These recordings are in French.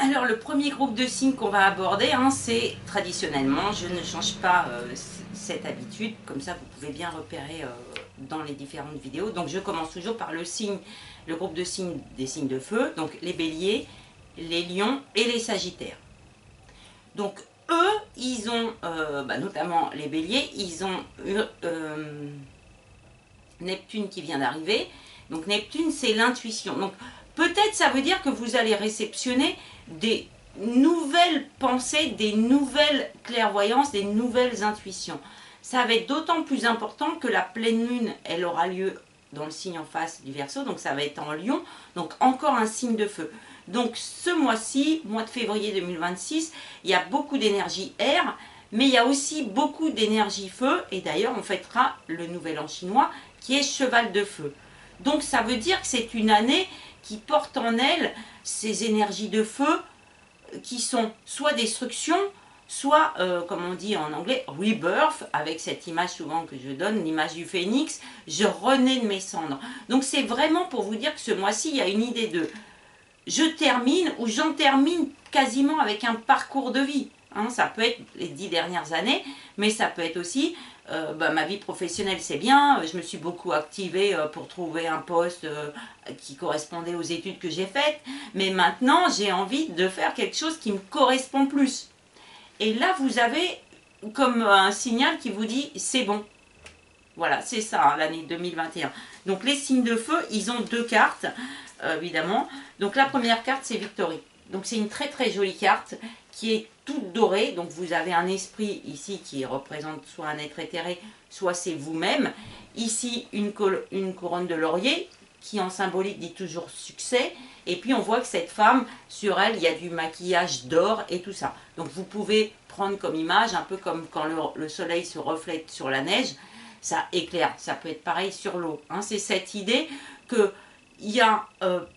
Alors le premier groupe de signes qu'on va aborder, hein, c'est traditionnellement, je ne change pas cette habitude, comme ça vous pouvez bien repérer dans les différentes vidéos. Donc je commence toujours par le groupe de signes des signes de feu, donc les béliers, les lions et les sagittaires. Donc eux, ils ont, notamment les béliers, ils ont Neptune qui vient d'arriver. Donc Neptune, c'est l'intuition. Donc peut-être ça veut dire que vous allez réceptionner des nouvelles pensées, des nouvelles clairvoyances, des nouvelles intuitions. Ça va être d'autant plus important que la pleine lune, elle aura lieu dans le signe en face du Verseau, donc ça va être en Lion, donc encore un signe de feu. Donc ce mois-ci, mois de février 2026, il y a beaucoup d'énergie air, mais il y a aussi beaucoup d'énergie feu, et d'ailleurs on fêtera le nouvel an chinois qui est cheval de feu. Donc ça veut dire que c'est une année qui porte en elle ces énergies de feu qui sont soit destruction, soit, comme on dit en anglais, rebirth, avec cette image souvent que je donne, l'image du phénix, je renais de mes cendres. Donc c'est vraiment pour vous dire que ce mois-ci, il y a une idée de je termine ou j'en termine quasiment avec un parcours de vie. Hein, ça peut être les 10 dernières années, mais ça peut être aussi ma vie professionnelle, c'est bien. Je me suis beaucoup activée pour trouver un poste qui correspondait aux études que j'ai faites. Mais maintenant, j'ai envie de faire quelque chose qui me correspond plus. Et là, vous avez comme un signal qui vous dit c'est bon. Voilà, c'est ça, hein, l'année 2021. Donc les signes de feu, ils ont deux cartes, évidemment. Donc la première carte, c'est Victory. Donc c'est une très très jolie carte qui est toute dorée. Donc vous avez un esprit ici qui représente soit un être éthéré, soit c'est vous-même. Ici, une couronne de laurier qui en symbolique dit toujours succès. Et puis on voit que cette femme, sur elle, il y a du maquillage d'or et tout ça. Donc vous pouvez prendre comme image, un peu comme quand le soleil se reflète sur la neige, ça éclaire. Ça peut être pareil sur l'eau. Hein. C'est cette idée que il y a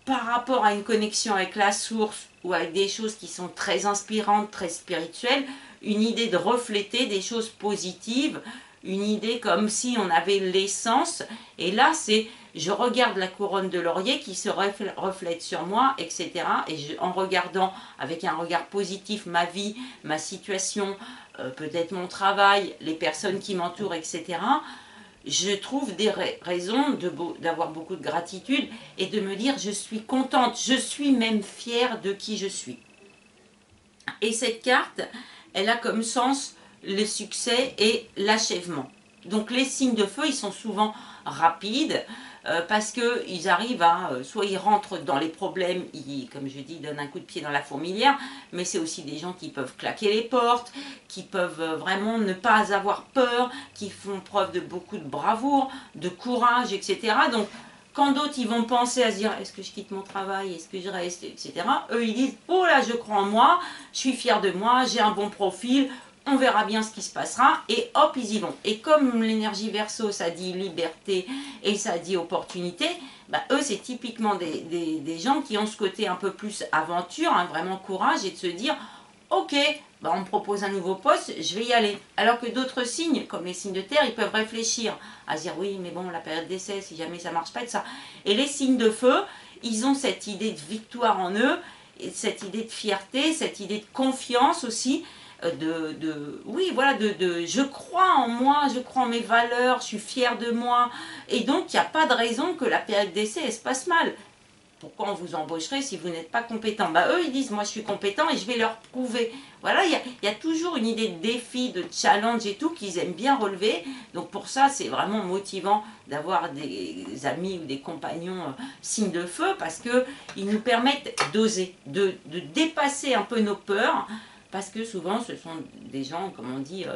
par rapport à une connexion avec la source ou avec des choses qui sont très inspirantes, très spirituelles, une idée de refléter des choses positives, une idée comme si on avait l'essence. Et là, c'est je regarde la couronne de laurier qui se reflète sur moi, etc. Et en regardant avec un regard positif ma vie, ma situation, peut-être mon travail, les personnes qui m'entourent, etc., je trouve des raisons d'avoir beaucoup de gratitude et de me dire je suis contente, je suis même fière de qui je suis. Et cette carte, elle a comme sens le succès et l'achèvement. Donc les signes de feu, ils sont souvent rapides parce qu'ils arrivent à, soit ils rentrent dans les problèmes, ils, comme je dis, donnent un coup de pied dans la fourmilière, mais c'est aussi des gens qui peuvent claquer les portes, qui peuvent vraiment ne pas avoir peur, qui font preuve de beaucoup de bravoure, de courage, etc. Donc quand d'autres ils vont penser à se dire est-ce que je quitte mon travail, est-ce que je reste, etc. Eux ils disent oh là je crois en moi, je suis fière de moi, j'ai un bon profil, on verra bien ce qui se passera et hop ils y vont. Et comme l'énergie Verseau ça dit liberté et ça dit opportunité, bah, eux c'est typiquement des gens qui ont ce côté un peu plus aventure, hein, vraiment courage et de se dire ok, bah on me propose un nouveau poste, je vais y aller. Alors que d'autres signes, comme les signes de terre, ils peuvent réfléchir à dire oui, mais bon, la période d'essai, si jamais ça marche pas, et ça. Et les signes de feu, ils ont cette idée de victoire en eux, et cette idée de fierté, cette idée de confiance aussi, oui, voilà, je crois en moi, je crois en mes valeurs, je suis fière de moi. Et donc, il n'y a pas de raison que la période d'essai, elle se passe mal. Pourquoi on vous embaucherait si vous n'êtes pas compétent? Bah, eux, ils disent, moi, je suis compétent et je vais leur prouver. Voilà, il y a toujours une idée de défi, de challenge et tout qu'ils aiment bien relever. Donc, pour ça, c'est vraiment motivant d'avoir des amis ou des compagnons signes de feu parce qu'ils nous permettent d'oser, de dépasser un peu nos peurs. Parce que souvent, ce sont des gens, comme on dit,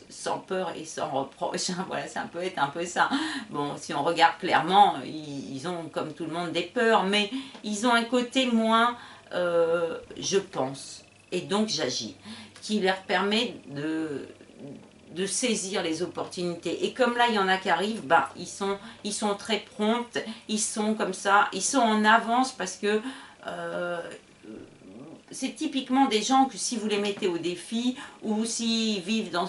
sans peur et sans reproche. Voilà, ça peut être un peu ça. Bon, si on regarde clairement, ils ont, comme tout le monde, des peurs, mais ils ont un côté moins, je pense, et donc j'agis, qui leur permet de saisir les opportunités. Et comme là, il y en a qui arrivent, bah, ils sont très prompts, ils sont comme ça, ils sont en avance parce que... c'est typiquement des gens que si vous les mettez au défi ou s'ils vivent dans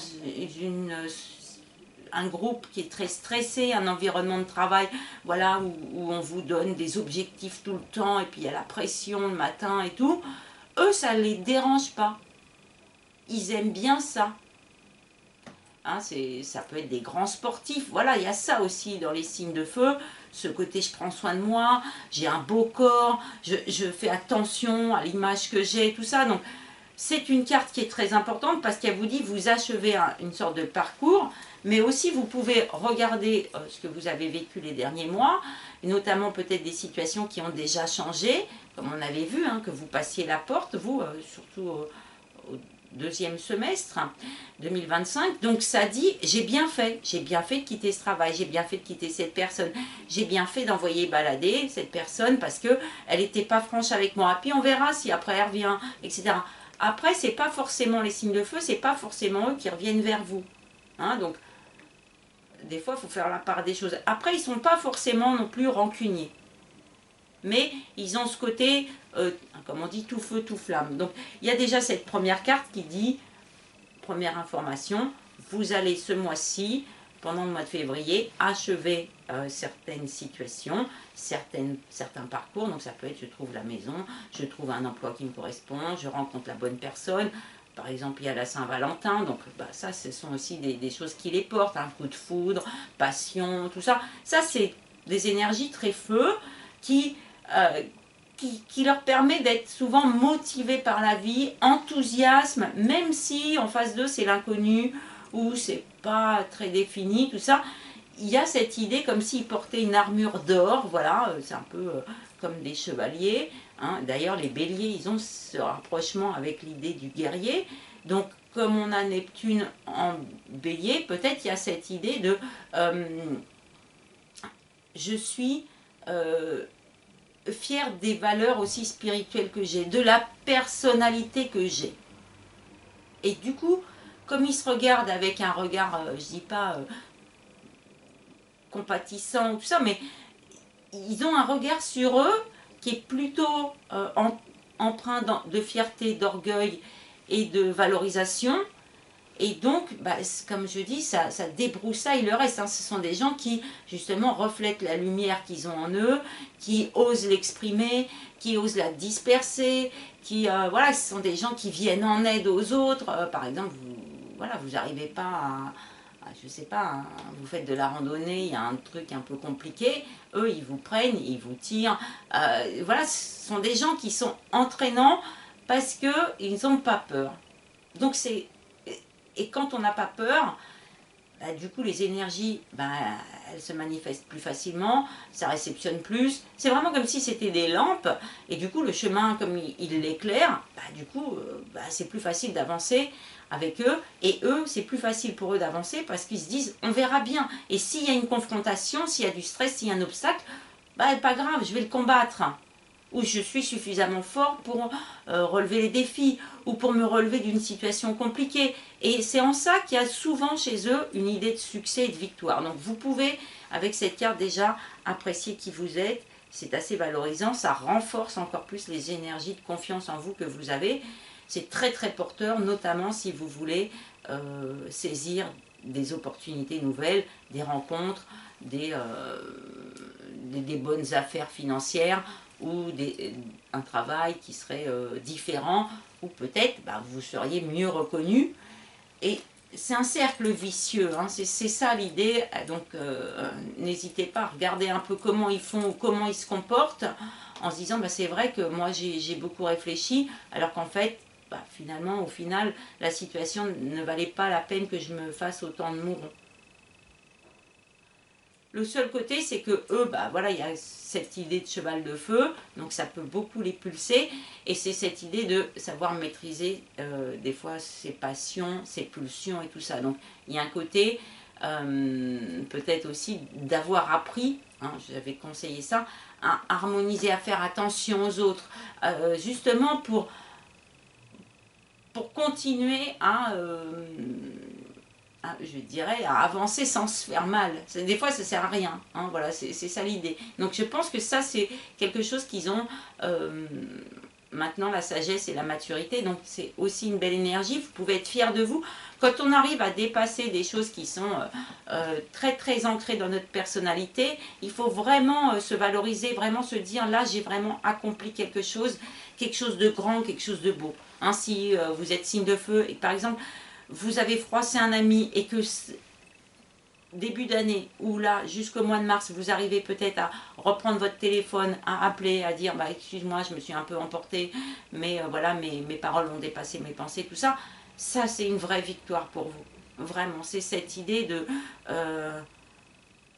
un groupe qui est très stressé, un environnement de travail voilà, où on vous donne des objectifs tout le temps et puis il y a la pression le matin et tout, eux, ça ne les dérange pas. Ils aiment bien ça. Hein, ça peut être des grands sportifs. Voilà, il y a ça aussi dans les signes de feu. Ce côté, je prends soin de moi, j'ai un beau corps, je fais attention à l'image que j'ai, tout ça. Donc, c'est une carte qui est très importante parce qu'elle vous dit vous achevez une sorte de parcours, mais aussi vous pouvez regarder ce que vous avez vécu les derniers mois, et notamment peut-être des situations qui ont déjà changé, comme on avait vu, hein, que vous passiez la porte, vous, surtout au deuxième semestre 2025. Donc ça dit, j'ai bien fait de quitter ce travail, j'ai bien fait de quitter cette personne, j'ai bien fait d'envoyer balader cette personne parce que elle n'était pas franche avec moi. Puis on verra si après elle revient, etc. Après, c'est pas forcément les signes de feu, c'est pas forcément eux qui reviennent vers vous. Hein, donc, des fois, il faut faire la part des choses. Après, ils sont pas forcément non plus rancuniers. Mais ils ont ce côté, comme on dit, tout feu, tout flamme. Donc, il y a déjà cette première carte qui dit, première information, vous allez ce mois-ci, pendant le mois de février, achever certaines situations, certains parcours. Donc ça peut être, je trouve la maison, je trouve un emploi qui me correspond, je rencontre la bonne personne. Par exemple, il y a la Saint-Valentin, donc ça, ce sont aussi des choses qui les portent, un coup de foudre, passion, tout ça. Ça, c'est des énergies très feu qui leur permet d'être souvent motivés par la vie, enthousiasme, même si en face d'eux c'est l'inconnu ou c'est pas très défini, tout ça. Il y a cette idée comme s'ils portaient une armure d'or, voilà, c'est un peu comme des chevaliers. Hein. D'ailleurs, les béliers, ils ont ce rapprochement avec l'idée du guerrier. Donc, comme on a Neptune en bélier, peut-être il y a cette idée de je suis fière des valeurs aussi spirituelles que j'ai, de la personnalité que j'ai. Et du coup, comme ils se regardent avec un regard, je dis pas compatissant ou tout ça, mais ils ont un regard sur eux qui est plutôt empreint de fierté, d'orgueil et de valorisation. Et donc, comme je dis, ça débroussaille le reste. Hein. Ce sont des gens qui, justement, reflètent la lumière qu'ils ont en eux, qui osent l'exprimer, qui osent la disperser, voilà, ce sont des gens qui viennent en aide aux autres. Par exemple, vous n'arrivez pas je sais pas, hein, vous faites de la randonnée, il y a un truc un peu compliqué, eux, ils vous prennent, ils vous tirent. Voilà, ce sont des gens qui sont entraînants parce qu'ils n'ont pas peur. Donc, et quand on n'a pas peur, du coup les énergies, elles se manifestent plus facilement, ça réceptionne plus. C'est vraiment comme si c'était des lampes, et du coup le chemin, comme il l'éclaire, du coup c'est plus facile d'avancer avec eux, et eux, c'est plus facile pour eux d'avancer parce qu'ils se disent, on verra bien. Et s'il y a une confrontation, s'il y a du stress, s'il y a un obstacle, pas grave, je vais le combattre. Ou je suis suffisamment fort pour relever les défis, ou pour me relever d'une situation compliquée. Et c'est en ça qu'il y a souvent chez eux une idée de succès et de victoire. Donc vous pouvez, avec cette carte déjà, apprécier qui vous êtes. C'est assez valorisant, ça renforce encore plus les énergies de confiance en vous que vous avez. C'est très très porteur, notamment si vous voulez saisir des opportunités nouvelles, des rencontres, des bonnes affaires financières, ou un travail qui serait différent, ou peut-être vous seriez mieux reconnu. Et c'est un cercle vicieux, hein, c'est ça l'idée. Donc n'hésitez pas à regarder un peu comment ils font ou comment ils se comportent, en se disant c'est vrai que moi j'ai beaucoup réfléchi, alors qu'en fait finalement, au final, la situation ne valait pas la peine que je me fasse autant de mourons. Le seul côté, c'est que eux, voilà, il y a cette idée de cheval de feu, donc ça peut beaucoup les pulser, et c'est cette idée de savoir maîtriser des fois ses passions, ses pulsions et tout ça. Donc il y a un côté, peut-être aussi d'avoir appris, hein, j'avais conseillé ça, à harmoniser, à faire attention aux autres, justement pour continuer je dirais, à avancer sans se faire mal. Des fois, ça ne sert à rien. Hein, voilà, c'est ça l'idée. Donc, je pense que ça, c'est quelque chose qu'ils ont maintenant la sagesse et la maturité, donc c'est aussi une belle énergie, vous pouvez être fier de vous. Quand on arrive à dépasser des choses qui sont très très ancrées dans notre personnalité, il faut vraiment se valoriser, vraiment se dire là j'ai vraiment accompli quelque chose de grand, quelque chose de beau. Hein, si vous êtes signe de feu et par exemple vous avez froissé un ami et que début d'année ou là jusqu'au mois de mars vous arrivez peut-être à reprendre votre téléphone, à appeler, à dire bah excuse-moi je me suis un peu emportée mais voilà mes paroles ont dépassé mes pensées, tout ça, ça c'est une vraie victoire pour vous, vraiment c'est cette idée de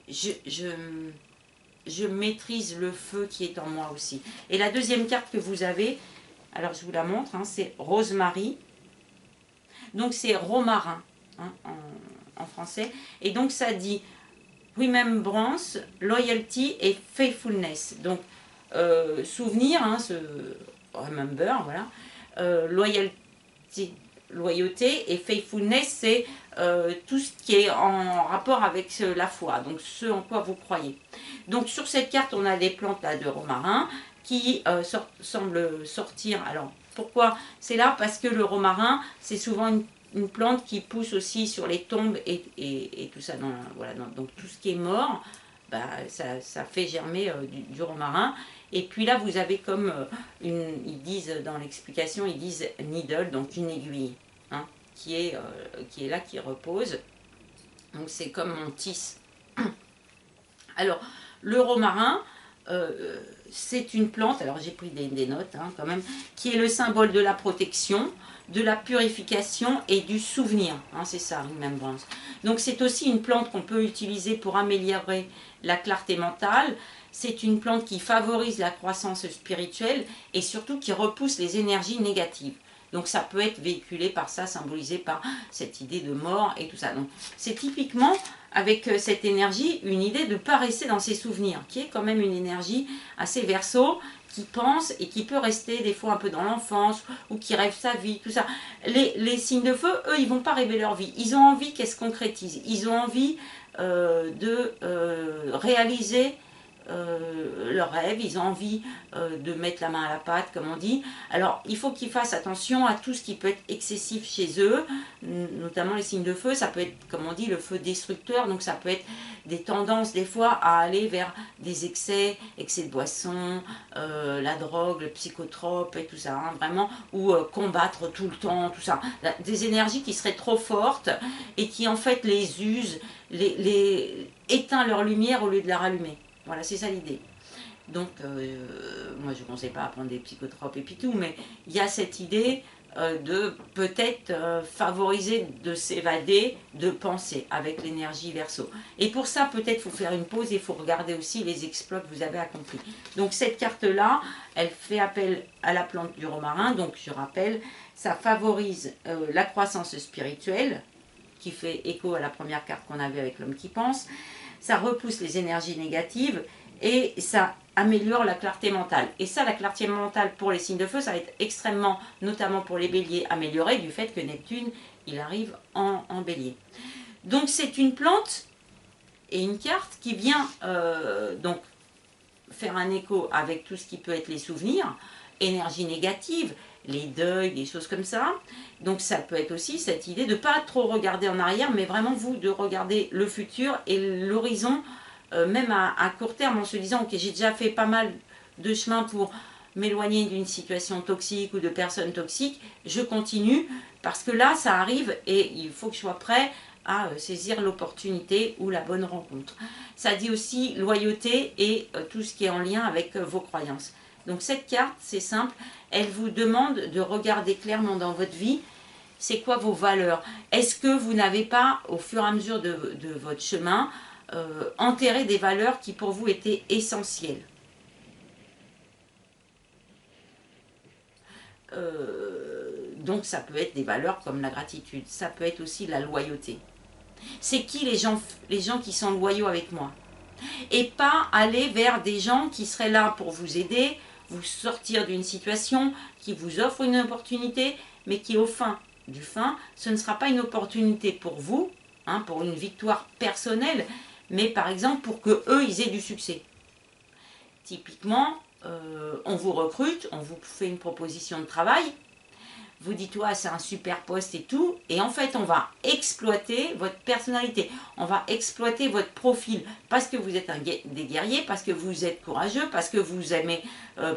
je maîtrise le feu qui est en moi aussi. Et la deuxième carte que vous avez, alors je vous la montre, hein, c'est Rosemary, donc c'est romarin hein, en français. Et donc ça dit remembrance, loyalty et faithfulness. Donc souvenir, hein, remember, voilà. Loyalty, loyauté et faithfulness, c'est tout ce qui est en rapport avec la foi, donc ce en quoi vous croyez. Donc sur cette carte, on a des plantes là, de romarin qui semblent sortir. Alors pourquoi c'est là? Parce que le romarin, c'est souvent une plante qui pousse aussi sur les tombes et tout ça. Voilà, donc tout ce qui est mort, bah, ça fait germer du romarin. Et puis là, vous avez comme ils disent dans l'explication, ils disent needle, donc une aiguille, hein, qui est là, qui repose. Donc c'est comme on tisse. Alors, le romarin, c'est une plante, alors j'ai pris des notes hein, quand même, qui est le symbole de la protection, de la purification et du souvenir. Hein, c'est ça, remembrance. Donc c'est aussi une plante qu'on peut utiliser pour améliorer la clarté mentale. C'est une plante qui favorise la croissance spirituelle et surtout qui repousse les énergies négatives. Donc ça peut être véhiculé par ça, symbolisé par cette idée de mort et tout ça. Donc c'est typiquement avec cette énergie une idée de ne pas rester dans ses souvenirs, qui est quand même une énergie assez verso, qui pense et qui peut rester des fois un peu dans l'enfance ou qui rêve sa vie, tout ça. Les signes de feu, eux, ils ne vont pas rêver leur vie. Ils ont envie qu'elle se concrétise. Ils ont envie de réaliser leurs rêves, ils ont envie de mettre la main à la pâte, comme on dit. Alors, il faut qu'ils fassent attention à tout ce qui peut être excessif chez eux, notamment les signes de feu. Ça peut être, comme on dit, le feu destructeur, donc ça peut être des tendances, des fois, à aller vers des excès de boisson, la drogue, le psychotrope et tout ça, hein, vraiment, ou combattre tout le temps, tout ça. Des énergies qui seraient trop fortes et qui, en fait, les usent, éteint leur lumière au lieu de la rallumer. Voilà, c'est ça l'idée. Donc, moi je ne conseille pas à prendre des psychotropes et puis tout, mais il y a cette idée de peut-être favoriser de s'évader, de penser avec l'énergie verso. Et pour ça, peut-être il faut faire une pause et il faut regarder aussi les exploits que vous avez accomplis. Donc cette carte-là, elle fait appel à la plante du romarin. Donc je rappelle, ça favorise la croissance spirituelle, qui fait écho à la première carte qu'on avait avec l'homme qui pense. Ça repousse les énergies négatives et ça améliore la clarté mentale. Et ça, la clarté mentale pour les signes de feu, ça va être extrêmement, notamment pour les béliers, amélioré du fait que Neptune, il arrive en bélier. Donc c'est une plante et une carte qui vient donc faire un écho avec tout ce qui peut être les souvenirs, énergie négative, les deuils, des choses comme ça. Donc ça peut être aussi cette idée de ne pas trop regarder en arrière, mais vraiment vous de regarder le futur et l'horizon, même à court terme, en se disant ok, j'ai déjà fait pas mal de chemin pour m'éloigner d'une situation toxique ou de personnes toxiques, je continue parce que là ça arrive et il faut que je sois prêt à saisir l'opportunité ou la bonne rencontre. Ça dit aussi loyauté et tout ce qui est en lien avec vos croyances. Donc cette carte, c'est simple, elle vous demande de regarder clairement dans votre vie, c'est quoi vos valeurs. Est-ce que vous n'avez pas, au fur et à mesure de votre chemin, enterré des valeurs qui pour vous étaient essentielles. Donc ça peut être des valeurs comme la gratitude, ça peut être aussi la loyauté. C'est qui les gens qui sont loyaux avec moi? Et pas aller vers des gens qui seraient là pour vous aider, vous sortir d'une situation, qui vous offre une opportunité, mais qui au fin du fin, ce ne sera pas une opportunité pour vous, hein, pour une victoire personnelle, mais par exemple pour que eux ils aient du succès. Typiquement, on vous recrute, on vous fait une proposition de travail, vous dites ouais c'est un super poste et tout, et en fait on va exploiter votre personnalité, on va exploiter votre profil, parce que vous êtes des guerriers, parce que vous êtes courageux, parce que vous aimez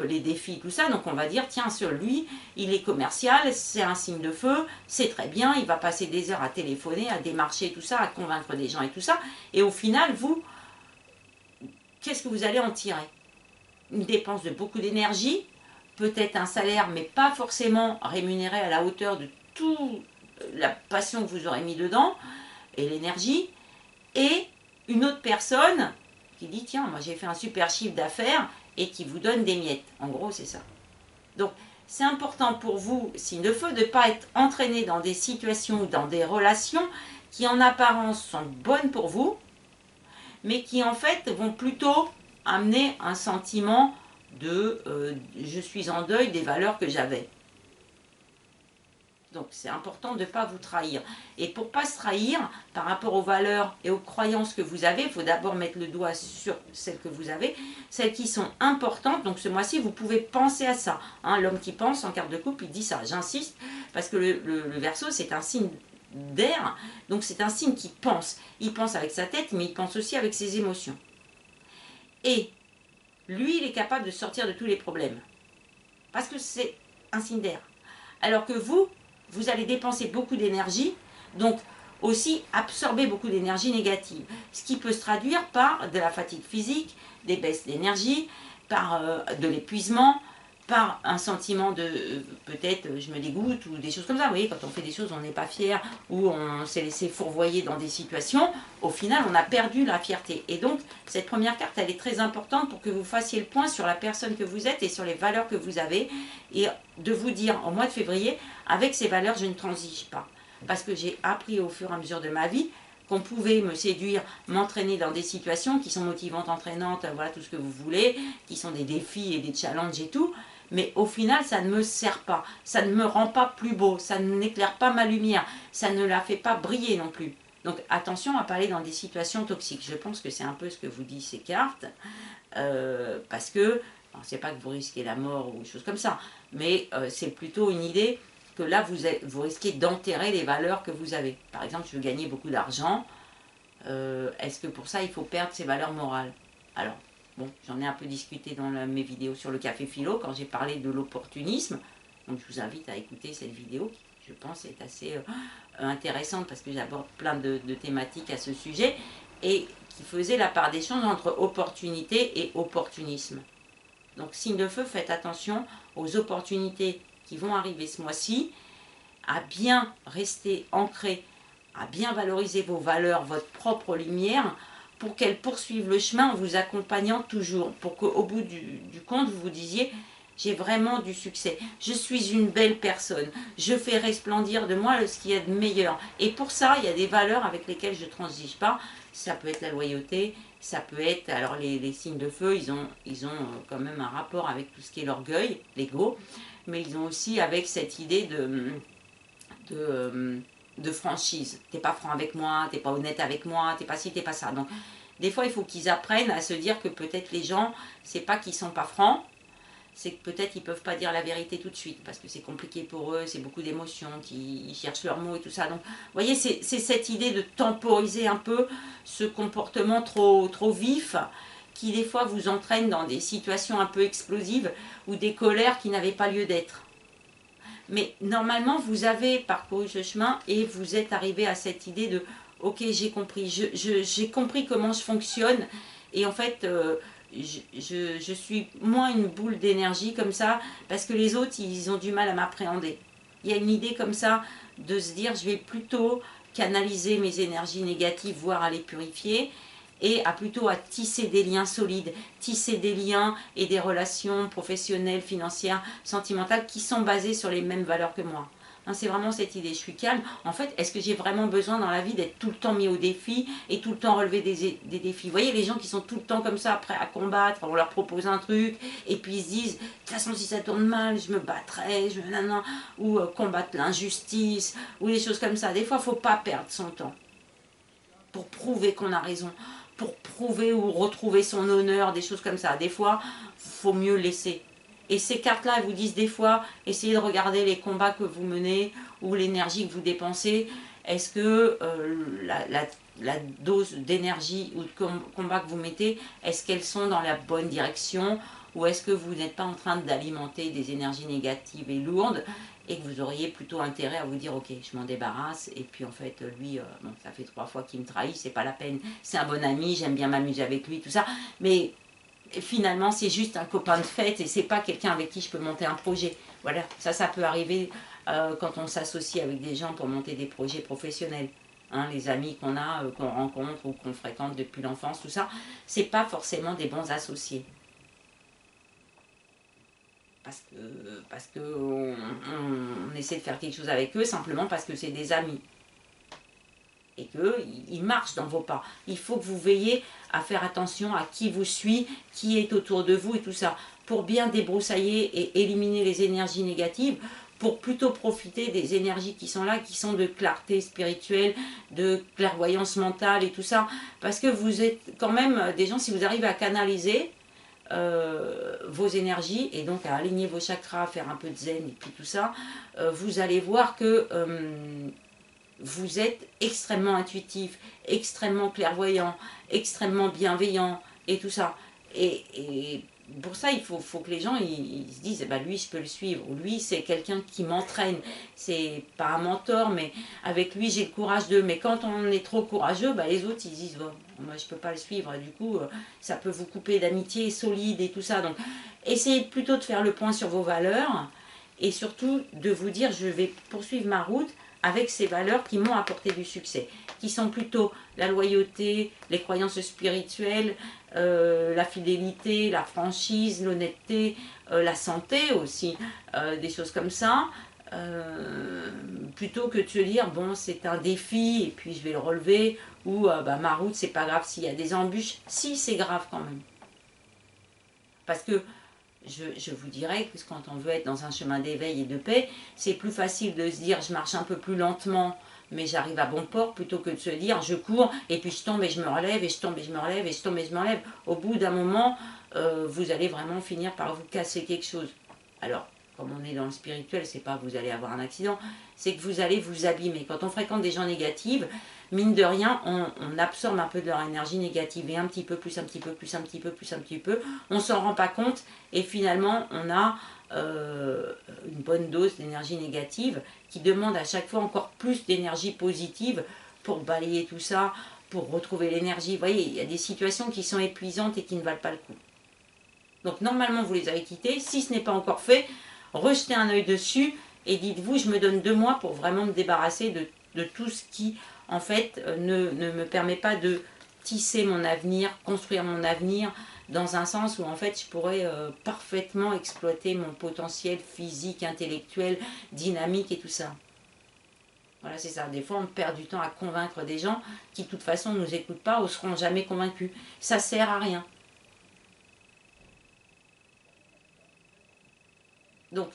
les défis, tout ça, donc on va dire tiens sur lui, il est commercial, c'est un signe de feu, c'est très bien, il va passer des heures à téléphoner, à démarcher, tout ça, à convaincre des gens et tout ça, et au final vous, qu'est-ce que vous allez en tirer? Une dépense de beaucoup d'énergie, peut-être un salaire, mais pas forcément rémunéré à la hauteur de toute la passion que vous aurez mis dedans, et l'énergie, et une autre personne qui dit, tiens, moi j'ai fait un super chiffre d'affaires, et qui vous donne des miettes. En gros, c'est ça. Donc, c'est important pour vous, signe de feu, de ne pas être entraîné dans des situations ou dans des relations qui en apparence sont bonnes pour vous, mais qui en fait vont plutôt amener un sentiment de je suis en deuil des valeurs que j'avais. Donc c'est important de ne pas vous trahir. Et pour ne pas se trahir par rapport aux valeurs et aux croyances que vous avez, il faut d'abord mettre le doigt sur celles que vous avez, celles qui sont importantes. Donc ce mois-ci, vous pouvez penser à ça. Hein, l'homme qui pense en carte de coupe, il dit ça. J'insiste, parce que le Verseau, c'est un signe d'air. Donc c'est un signe qui pense. Il pense avec sa tête, mais il pense aussi avec ses émotions. Et lui, il est capable de sortir de tous les problèmes. Parce que c'est un signe d'air. Alors que vous allez dépenser beaucoup d'énergie, donc aussi absorber beaucoup d'énergie négative. Ce qui peut se traduire par de la fatigue physique, des baisses d'énergie, par de l'épuisement, par un sentiment de peut-être je me dégoûte ou des choses comme ça. Vous voyez, quand on fait des choses, on n'est pas fier ou on s'est laissé fourvoyer dans des situations, au final, on a perdu la fierté. Et donc, cette première carte, elle est très importante pour que vous fassiez le point sur la personne que vous êtes et sur les valeurs que vous avez et de vous dire, au mois de février, avec ces valeurs, je ne transige pas. Parce que j'ai appris au fur et à mesure de ma vie qu'on pouvait me séduire, m'entraîner dans des situations qui sont motivantes, entraînantes, voilà tout ce que vous voulez, qui sont des défis et des challenges et tout, mais au final, ça ne me sert pas, ça ne me rend pas plus beau, ça n'éclaire pas ma lumière, ça ne la fait pas briller non plus. Donc attention à pas aller dans des situations toxiques. Je pense que c'est un peu ce que vous disent ces cartes, parce que, c'est pas que vous risquez la mort ou des choses comme ça, mais c'est plutôt une idée que là, vous risquez d'enterrer les valeurs que vous avez. Par exemple, je veux gagner beaucoup d'argent, est-ce que pour ça, il faut perdre ses valeurs morales? Alors, bon, j'en ai un peu discuté dans mes vidéos sur le café philo, quand j'ai parlé de l'opportunisme. Donc, je vous invite à écouter cette vidéo, qui, je pense, est assez intéressante, parce que j'aborde plein de thématiques à ce sujet, et qui faisait la part des choses entre opportunité et opportunisme. Donc, signe de feu, faites attention aux opportunités qui vont arriver ce mois-ci, à bien rester ancré, à bien valoriser vos valeurs, votre propre lumière, pour qu'elles poursuivent le chemin en vous accompagnant toujours, pour qu'au bout du compte, vous vous disiez, j'ai vraiment du succès, je suis une belle personne, je fais resplendir de moi ce qu'il y a de meilleur. Et pour ça, il y a des valeurs avec lesquelles je ne transige pas. Ça peut être la loyauté, ça peut être, alors les signes de feu, ils ont quand même un rapport avec tout ce qui est l'orgueil, l'ego, mais ils ont aussi avec cette idée de franchise. T'es pas franc avec moi, t'es pas honnête avec moi, t'es pas ci, t'es pas ça. Donc, des fois, il faut qu'ils apprennent à se dire que peut-être les gens, c'est pas qu'ils sont pas francs, c'est que peut-être ils peuvent pas dire la vérité tout de suite, parce que c'est compliqué pour eux, c'est beaucoup d'émotions, qu'ils cherchent leurs mots et tout ça. Donc, vous voyez, c'est cette idée de temporiser un peu ce comportement trop vif, qui des fois vous entraîne dans des situations un peu explosives, ou des colères qui n'avaient pas lieu d'être. Mais normalement, vous avez parcouru ce chemin et vous êtes arrivé à cette idée de « Ok, j'ai compris, j'ai compris comment je fonctionne et en fait, je suis moins une boule d'énergie comme ça parce que les autres, ils ont du mal à m'appréhender. » Il y a une idée comme ça de se dire « Je vais plutôt canaliser mes énergies négatives, voire à les purifier. » Et plutôt à tisser des liens solides, tisser des liens et des relations professionnelles, financières, sentimentales qui sont basées sur les mêmes valeurs que moi. Hein, c'est vraiment cette idée, je suis calme. En fait, est-ce que j'ai vraiment besoin dans la vie d'être tout le temps mis au défi et tout le temps relever des défis? Vous voyez, les gens qui sont tout le temps comme ça, prêts à combattre, on leur propose un truc, et puis ils se disent, de toute façon, si ça tourne mal, je me battrai, ou combattre l'injustice, ou des choses comme ça. Des fois, il ne faut pas perdre son temps pour prouver qu'on a raison, pour prouver ou retrouver son honneur, des choses comme ça. Des fois, il faut mieux laisser. Et ces cartes-là, elles vous disent des fois, essayez de regarder les combats que vous menez ou l'énergie que vous dépensez. Est-ce que la dose d'énergie ou de combat que vous mettez, est-ce qu'elles sont dans la bonne direction ou est-ce que vous n'êtes pas en train d'alimenter des énergies négatives et lourdes et que vous auriez plutôt intérêt à vous dire ok, je m'en débarrasse et puis en fait lui, bon, ça fait 3 fois qu'il me trahit, c'est pas la peine, c'est un bon ami, j'aime bien m'amuser avec lui, tout ça, mais finalement c'est juste un copain de fête et c'est pas quelqu'un avec qui je peux monter un projet. Voilà, ça peut arriver quand on s'associe avec des gens pour monter des projets professionnels. Hein, les amis qu'on a, qu'on rencontre ou qu'on fréquente depuis l'enfance, tout ça, c'est pas forcément des bons associés. Parce que on essaie de faire quelque chose avec eux simplement parce que c'est des amis. Et qu'ils marchent dans vos pas. Il faut que vous veillez à faire attention à qui vous suit, qui est autour de vous et tout ça, pour bien débroussailler et éliminer les énergies négatives, pour plutôt profiter des énergies qui sont là, qui sont de clarté spirituelle, de clairvoyance mentale et tout ça. Parce que vous êtes quand même des gens, si vous arrivez à canaliser vos énergies et donc à aligner vos chakras, faire un peu de zen et puis tout ça, vous allez voir que vous êtes extrêmement intuitif, extrêmement clairvoyant, extrêmement bienveillant et tout ça. Et pour ça, il faut que les gens ils se disent, bah, lui, je peux le suivre. Ou lui, c'est quelqu'un qui m'entraîne. C'est pas un mentor, mais avec lui, j'ai le courage de. Mais quand on est trop courageux, bah, les autres, ils disent, bon, moi, je peux pas le suivre. Du coup, ça peut vous couper d'amitié solide et tout ça. Donc, essayez plutôt de faire le point sur vos valeurs et surtout de vous dire, je vais poursuivre ma route avec ces valeurs qui m'ont apporté du succès, qui sont plutôt la loyauté, les croyances spirituelles, la fidélité, la franchise, l'honnêteté, la santé aussi, des choses comme ça, plutôt que de se dire, bon, c'est un défi et puis je vais le relever, ou bah, ma route, c'est pas grave s'il y a des embûches. Si, c'est grave quand même. Parce que je vous dirais que quand on veut être dans un chemin d'éveil et de paix, c'est plus facile de se dire je marche un peu plus lentement, mais j'arrive à bon port, plutôt que de se dire je cours et puis je tombe et je me relève et je tombe et je me relève et je tombe et je me relève. Au bout d'un moment, vous allez vraiment finir par vous casser quelque chose. Alors, comme on est dans le spirituel, c'est pas que vous allez avoir un accident, c'est que vous allez vous abîmer. Quand on fréquente des gens négatifs, mine de rien, on absorbe un peu de leur énergie négative et un petit peu plus, un petit peu plus, un petit peu plus, un petit peu. On s'en rend pas compte et finalement, on a une bonne dose d'énergie négative qui demande à chaque fois encore plus d'énergie positive pour balayer tout ça, pour retrouver l'énergie. Vous voyez, il y a des situations qui sont épuisantes et qui ne valent pas le coup. Donc normalement, vous les avez quittées. Si ce n'est pas encore fait, rejetez un œil dessus et dites-vous, je me donne 2 mois pour vraiment me débarrasser de tout ce qui, en fait, ne me permet pas de tisser mon avenir, construire mon avenir, dans un sens où, en fait, je pourrais parfaitement exploiter mon potentiel physique, intellectuel, dynamique et tout ça. Voilà, c'est ça. Des fois, on perd du temps à convaincre des gens qui, de toute façon, ne nous écoutent pas ou seront jamais convaincus. Ça sert à rien. Donc,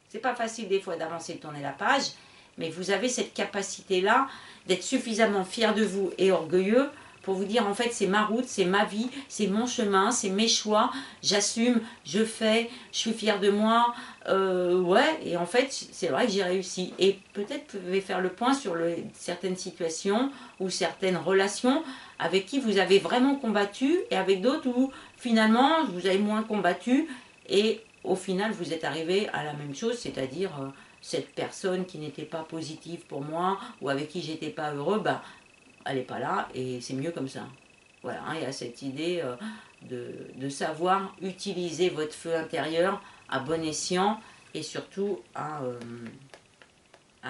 c'est pas facile des fois d'avancer, de tourner la page, mais vous avez cette capacité-là d'être suffisamment fier de vous et orgueilleux pour vous dire en fait c'est ma route, c'est ma vie, c'est mon chemin, c'est mes choix, j'assume, je fais, je suis fier de moi, ouais, et en fait c'est vrai que j'ai réussi. Et peut-être vous pouvez faire le point sur certaines situations ou certaines relations avec qui vous avez vraiment combattu et avec d'autres où finalement vous avez moins combattu et au final, vous êtes arrivé à la même chose, c'est-à-dire cette personne qui n'était pas positive pour moi ou avec qui j'étais pas heureux, bah, elle n'est pas là et c'est mieux comme ça. Voilà, hein, il y a cette idée de savoir utiliser votre feu intérieur à bon escient et surtout à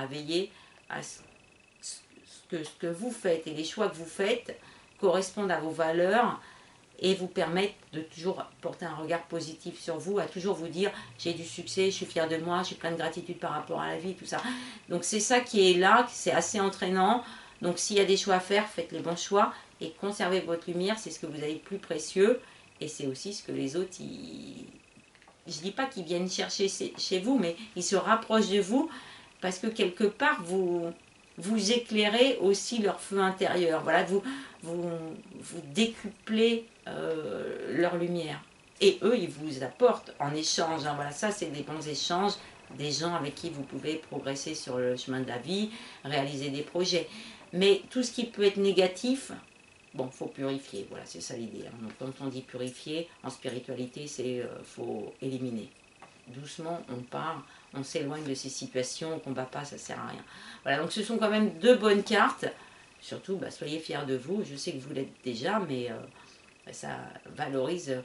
veiller à ce que vous faites et les choix que vous faites correspondent à vos valeurs et vous permettre de toujours porter un regard positif sur vous, à toujours vous dire j'ai du succès, je suis fière de moi, j'ai plein de gratitude par rapport à la vie, tout ça. Donc c'est ça qui est là, c'est assez entraînant. Donc s'il y a des choix à faire, faites les bons choix et conservez votre lumière, c'est ce que vous avez de plus précieux et c'est aussi ce que les autres, je dis pas qu'ils viennent chercher chez vous, mais ils se rapprochent de vous parce que quelque part vous vous éclairez aussi leur feu intérieur. Voilà, vous décuplez leur lumière. Et eux, ils vous apportent en échange. Hein, voilà, ça, c'est des bons échanges, des gens avec qui vous pouvez progresser sur le chemin de la vie, réaliser des projets. Mais tout ce qui peut être négatif, bon, il faut purifier. Voilà, c'est ça l'idée. Hein. Donc, quand on dit purifier, en spiritualité, c'est faut éliminer. Doucement, on part, on s'éloigne de ces situations, on ne combat pas, ça ne sert à rien. Voilà, donc ce sont quand même deux bonnes cartes. Surtout, soyez fiers de vous. Je sais que vous l'êtes déjà, mais ça valorise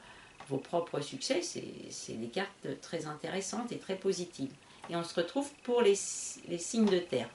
vos propres succès. C'est des cartes très intéressantes et très positives. Et on se retrouve pour les signes de terre.